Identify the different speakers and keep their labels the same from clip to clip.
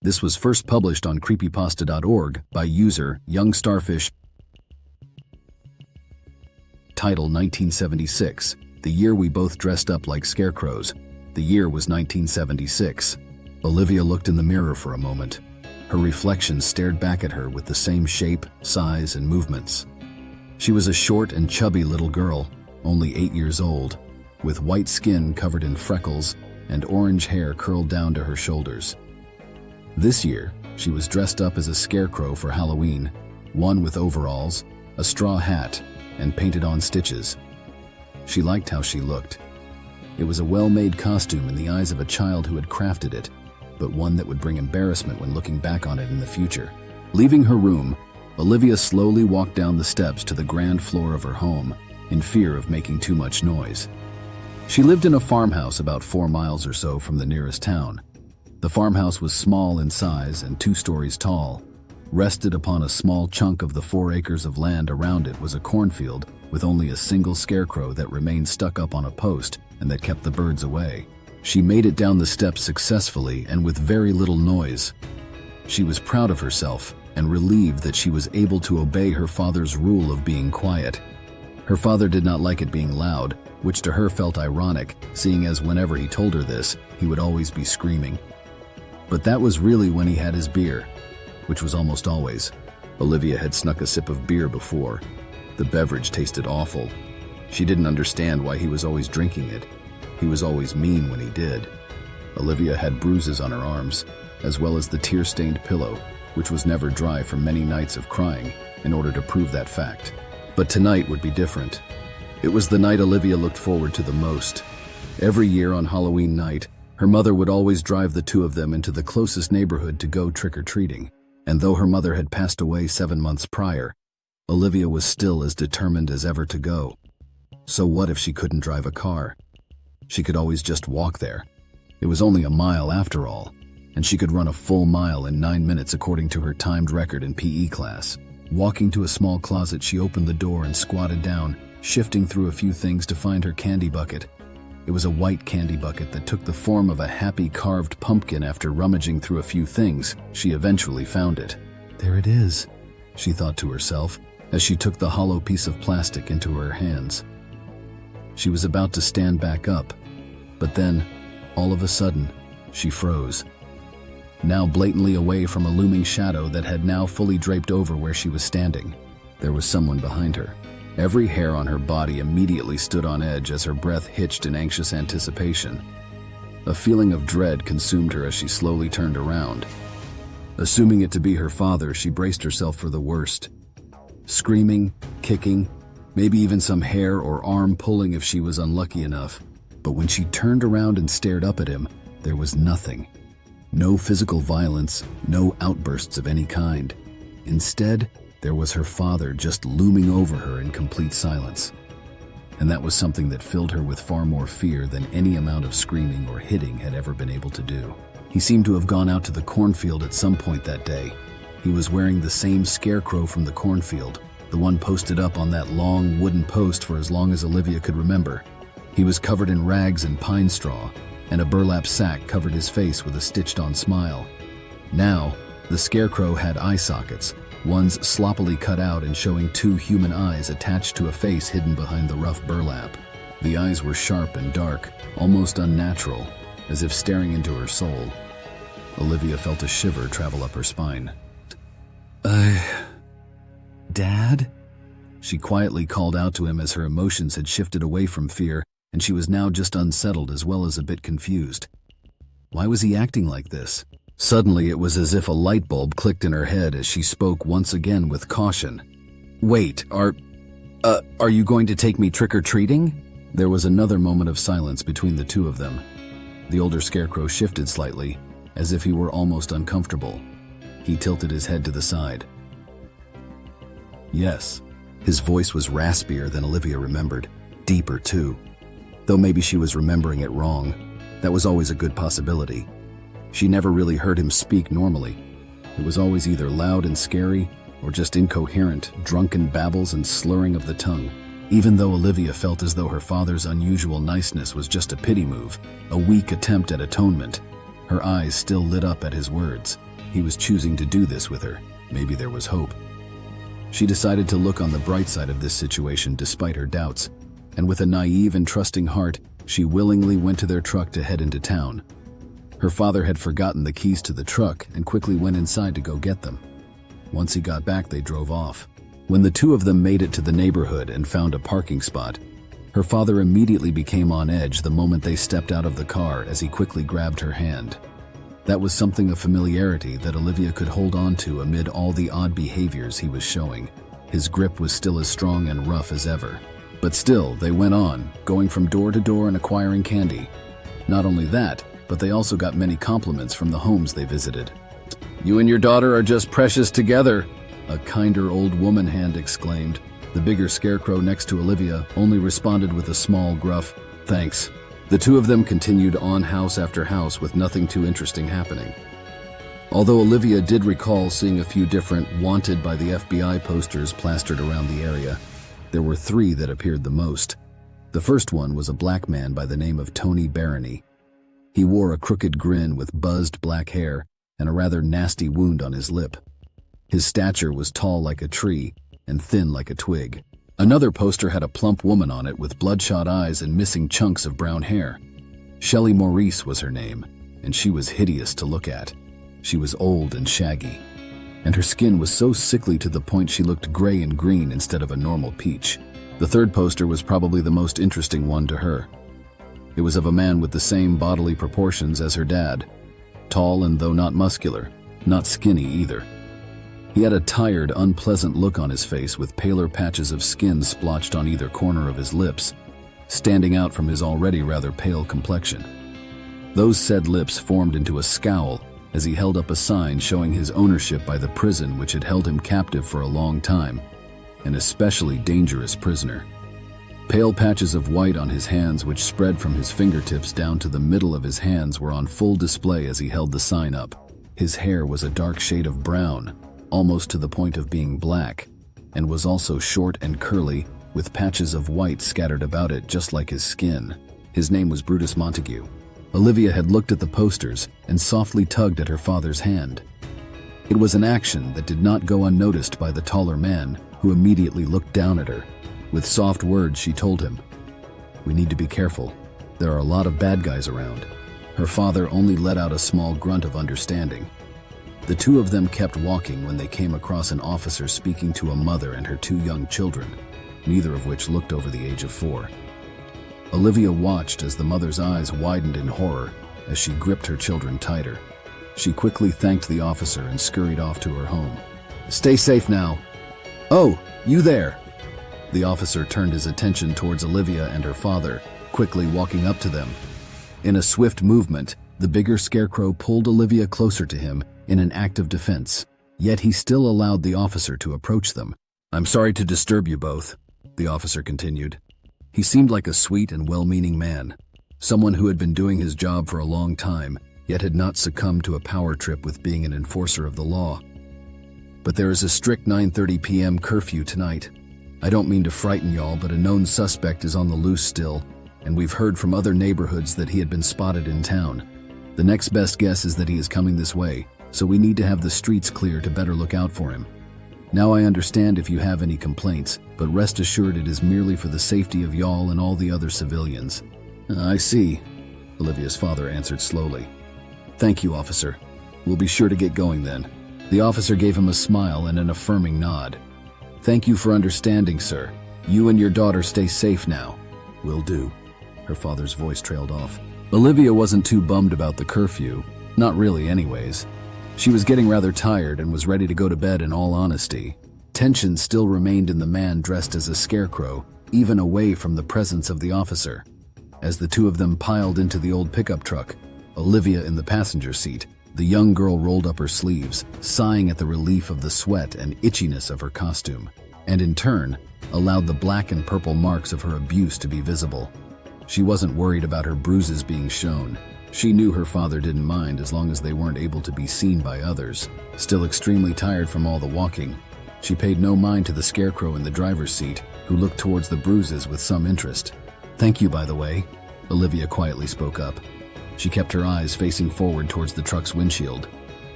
Speaker 1: This was first published on creepypasta.org by user Young Starfish. Title 1976. The year we both dressed up like scarecrows. The year was 1976. Olivia looked in the mirror for a moment. Her reflection stared back at her with the same shape, size, and movements. She was a short and chubby little girl, only 8 years old, with white skin covered in freckles and orange hair curled down to her shoulders. This year, she was dressed up as a scarecrow for Halloween, one with overalls, a straw hat, and painted-on stitches. She liked how she looked. It was a well-made costume in the eyes of a child who had crafted it, but one that would bring embarrassment when looking back on it in the future. Leaving her room, Olivia slowly walked down the steps to the ground floor of her home, in fear of making too much noise. She lived in a farmhouse about 4 miles or so from the nearest town. The farmhouse was small in size and 2 stories tall. Rested upon a small chunk of the 4 acres of land around it was a cornfield with only a single scarecrow that remained stuck up on a post and that kept the birds away. She made it down the steps successfully and with very little noise. She was proud of herself and relieved that she was able to obey her father's rule of being quiet. Her father did not like it being loud, which to her felt ironic, seeing as whenever he told her this, he would always be screaming. But that was really when he had his beer, which was almost always. Olivia had snuck a sip of beer before. The beverage tasted awful. She didn't understand why he was always drinking it. He was always mean when he did. Olivia had bruises on her arms, as well as the tear-stained pillow, which was never dry from many nights of crying, in order to prove that fact. But tonight would be different. It was the night Olivia looked forward to the most. Every year on Halloween night, her mother would always drive the 2 of them into the closest neighborhood to go trick-or-treating. And though her mother had passed away 7 months prior, Olivia was still as determined as ever to go. So what if she couldn't drive a car? She could always just walk there. It was only a mile after all, and she could run a full mile in 9 minutes according to her timed record in PE class. Walking to a small closet, she opened the door and squatted down, shifting through a few things to find her candy bucket. It was a white candy bucket that took the form of a happy carved pumpkin. After rummaging through a few things, she eventually found it. There it is, she thought to herself, as she took the hollow piece of plastic into her hands. She was about to stand back up, but then, all of a sudden, she froze. Now blatantly away from a looming shadow that had now fully draped over where she was standing. There was someone behind her. Every hair on her body immediately stood on edge as her breath hitched in anxious anticipation. A feeling of dread consumed her as she slowly turned around. Assuming it to be her father, she braced herself for the worst. Screaming, kicking, maybe even some hair or arm pulling if she was unlucky enough. But when she turned around and stared up at him, there was nothing. No physical violence, no outbursts of any kind. Instead, there was her father just looming over her in complete silence. And that was something that filled her with far more fear than any amount of screaming or hitting had ever been able to do. He seemed to have gone out to the cornfield at some point that day. He was wearing the same scarecrow from the cornfield, the one posted up on that long wooden post for as long as Olivia could remember. He was covered in rags and pine straw, and a burlap sack covered his face with a stitched-on smile. Now, the scarecrow had eye sockets, ones sloppily cut out and showing 2 human eyes attached to a face hidden behind the rough burlap. The eyes were sharp and dark, almost unnatural, as if staring into her soul. Olivia felt a shiver travel up her spine. Dad? She quietly called out to him as her emotions had shifted away from fear, and she was now just unsettled as well as a bit confused. Why was he acting like this? Suddenly, it was as if a light bulb clicked in her head as she spoke once again with caution. Wait, are you going to take me trick-or-treating? There was another moment of silence between the 2 of them. The older scarecrow shifted slightly, as if he were almost uncomfortable. He tilted his head to the side. Yes. His voice was raspier than Olivia remembered, deeper too. Though maybe she was remembering it wrong. That was always a good possibility. She never really heard him speak normally. It was always either loud and scary, or just incoherent, drunken babbles and slurring of the tongue. Even though Olivia felt as though her father's unusual niceness was just a pity move, a weak attempt at atonement, her eyes still lit up at his words. He was choosing to do this with her. Maybe there was hope. She decided to look on the bright side of this situation despite her doubts, and with a naive and trusting heart, she willingly went to their truck to head into town. Her father had forgotten the keys to the truck and quickly went inside to go get them. Once he got back, they drove off. When the two of them made it to the neighborhood and found a parking spot, her father immediately became on edge the moment they stepped out of the car as he quickly grabbed her hand. That was something of familiarity that Olivia could hold on to amid all the odd behaviors he was showing. His grip was still as strong and rough as ever. But still, they went on, going from door to door and acquiring candy. Not only that, but they also got many compliments from the homes they visited. "You and your daughter are just precious together," a kinder old woman hand exclaimed. The bigger scarecrow next to Olivia only responded with a small gruff, "Thanks." The two of them continued on house after house with nothing too interesting happening. Although Olivia did recall seeing a few different "Wanted by the FBI" posters plastered around the area, there were three that appeared the most. The first one was a black man by the name of Tony Barony. He wore a crooked grin with buzzed black hair and a rather nasty wound on his lip. His stature was tall like a tree and thin like a twig. Another poster had a plump woman on it with bloodshot eyes and missing chunks of brown hair. Shelley Maurice was her name, and she was hideous to look at. She was old and shaggy, and her skin was so sickly to the point she looked gray and green instead of a normal peach. The third poster was probably the most interesting one to her. It was of a man with the same bodily proportions as her dad, tall and though not muscular, not skinny either. He had a tired, unpleasant look on his face with paler patches of skin splotched on either corner of his lips, standing out from his already rather pale complexion. Those said lips formed into a scowl as he held up a sign showing his ownership by the prison which had held him captive for a long time, an especially dangerous prisoner. Pale patches of white on his hands which spread from his fingertips down to the middle of his hands were on full display as he held the sign up. His hair was a dark shade of brown, almost to the point of being black, and was also short and curly, with patches of white scattered about it just like his skin. His name was Brutus Montague. Olivia had looked at the posters and softly tugged at her father's hand. It was an action that did not go unnoticed by the taller man, who immediately looked down at her. With soft words, she told him, "We need to be careful. There are a lot of bad guys around." Her father only let out a small grunt of understanding. The two of them kept walking when they came across an officer speaking to a mother and her two young children, neither of which looked over the age of 4. Olivia watched as the mother's eyes widened in horror as she gripped her children tighter. She quickly thanked the officer and scurried off to her home. "Stay safe now." "Oh, you there!" The officer turned his attention towards Olivia and her father, quickly walking up to them. In a swift movement, the bigger scarecrow pulled Olivia closer to him in an act of defense, yet he still allowed the officer to approach them. "I'm sorry to disturb you both," the officer continued. He seemed like a sweet and well-meaning man, someone who had been doing his job for a long time, yet had not succumbed to a power trip with being an enforcer of the law. "But there is a strict 9:30 p.m. curfew tonight. I don't mean to frighten y'all, but a known suspect is on the loose still, and we've heard from other neighborhoods that he had been spotted in town. The next best guess is that he is coming this way, so we need to have the streets clear to better look out for him. Now I understand if you have any complaints, but rest assured it is merely for the safety of y'all and all the other civilians." "I see," Olivia's father answered slowly. "Thank you, officer. We'll be sure to get going then." The officer gave him a smile and an affirming nod. "Thank you for understanding, sir. You and your daughter stay safe now." "Will do." Her father's voice trailed off. Olivia wasn't too bummed about the curfew. Not really anyways. She was getting rather tired and was ready to go to bed in all honesty. Tension still remained in the man dressed as a scarecrow, even away from the presence of the officer. As the two of them piled into the old pickup truck, Olivia in the passenger seat, the young girl rolled up her sleeves, sighing at the relief of the sweat and itchiness of her costume, and in turn, allowed the black and purple marks of her abuse to be visible. She wasn't worried about her bruises being shown. She knew her father didn't mind as long as they weren't able to be seen by others. Still extremely tired from all the walking, she paid no mind to the scarecrow in the driver's seat, who looked towards the bruises with some interest. "Thank you, by the way," Olivia quietly spoke up. She kept her eyes facing forward towards the truck's windshield.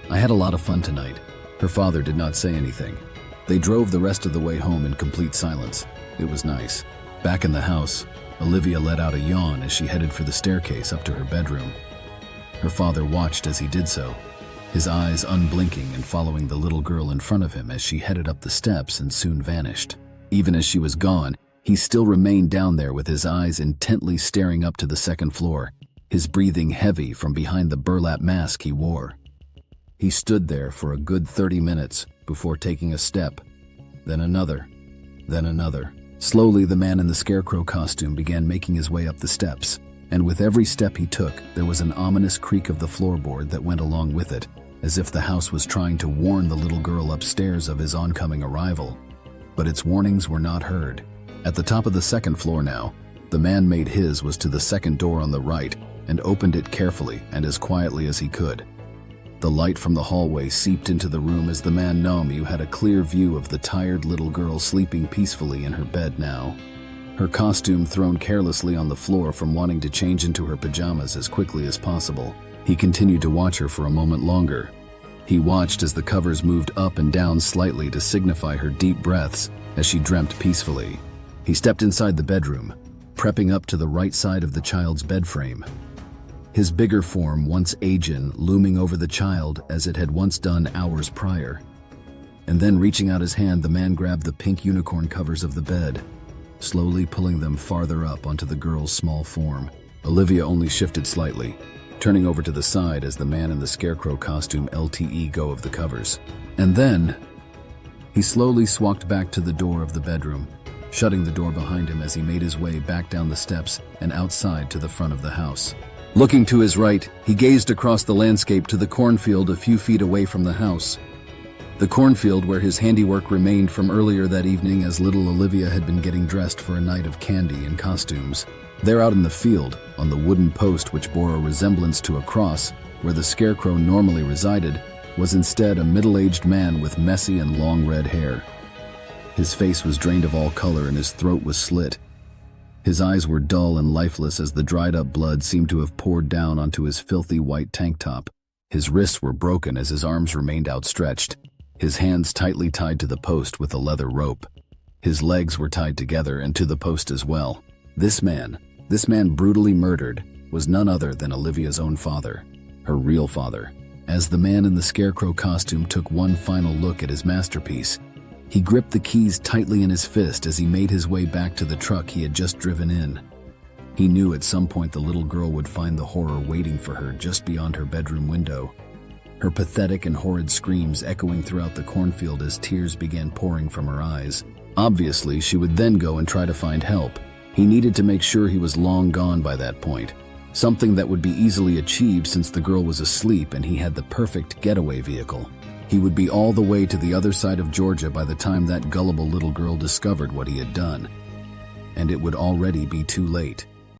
Speaker 1: "I had a lot of fun tonight." Her father did not say anything. They drove the rest of the way home in complete silence. It was nice. Back in the house, Olivia let out a yawn as she headed for the staircase up to her bedroom. Her father watched as he did so, his eyes unblinking and following the little girl in front of him as she headed up the steps and soon vanished. Even as she was gone, he still remained down there with his eyes intently staring up to the second floor, his breathing heavy from behind the burlap mask he wore. He stood there for a good 30 minutes before taking a step, then another, then another. Slowly, the man in the scarecrow costume began making his way up the steps, and with every step he took, there was an ominous creak of the floorboard that went along with it, as if the house was trying to warn the little girl upstairs of his oncoming arrival. But its warnings were not heard. At the top of the second floor now, the man made his was to the second door on the right and opened it carefully and as quietly as he could. The light from the hallway seeped into the room as the man Naomi had a clear view of the tired little girl sleeping peacefully in her bed now, her costume thrown carelessly on the floor from wanting to change into her pajamas as quickly as possible. He continued to watch her for a moment longer. He watched as the covers moved up and down slightly to signify her deep breaths as she dreamt peacefully. He stepped inside the bedroom, prepping up to the right side of the child's bed frame. His bigger form, once aging, looming over the child as it had once done hours prior. And then reaching out his hand, the man grabbed the pink unicorn covers of the bed, slowly pulling them farther up onto the girl's small form. Olivia only shifted slightly, turning over to the side as the man in the scarecrow costume let go of the covers. And then, he slowly walked back to the door of the bedroom, shutting the door behind him as he made his way back down the steps and outside to the front of the house. Looking to his right, he gazed across the landscape to the cornfield a few feet away from the house. The cornfield where his handiwork remained from earlier that evening as little Olivia had been getting dressed for a night of candy and costumes. There out in the field, on the wooden post which bore a resemblance to a cross, where the scarecrow normally resided, was instead a middle-aged man with messy and long red hair. His face was drained of all color and his throat was slit. His eyes were dull and lifeless as the dried-up blood seemed to have poured down onto his filthy white tank top. His wrists were broken as his arms remained outstretched, his hands tightly tied to the post with a leather rope. His legs were tied together and to the post as well. This man brutally murdered, was none other than Olivia's own father, her real father. As the man in the scarecrow costume took one final look at his masterpiece, he gripped the keys tightly in his fist as he made his way back to the truck he had just driven in. He knew at some point the little girl would find the horror waiting for her just beyond her bedroom window, her pathetic and horrid screams echoing throughout the cornfield as tears began pouring from her eyes. Obviously, she would then go and try to find help. He needed to make sure he was long gone by that point, something that would be easily achieved since the girl was asleep and he had the perfect getaway vehicle. He would be all the way to the other side of Georgia by the time that gullible little girl discovered what he had done. And it would already be too late.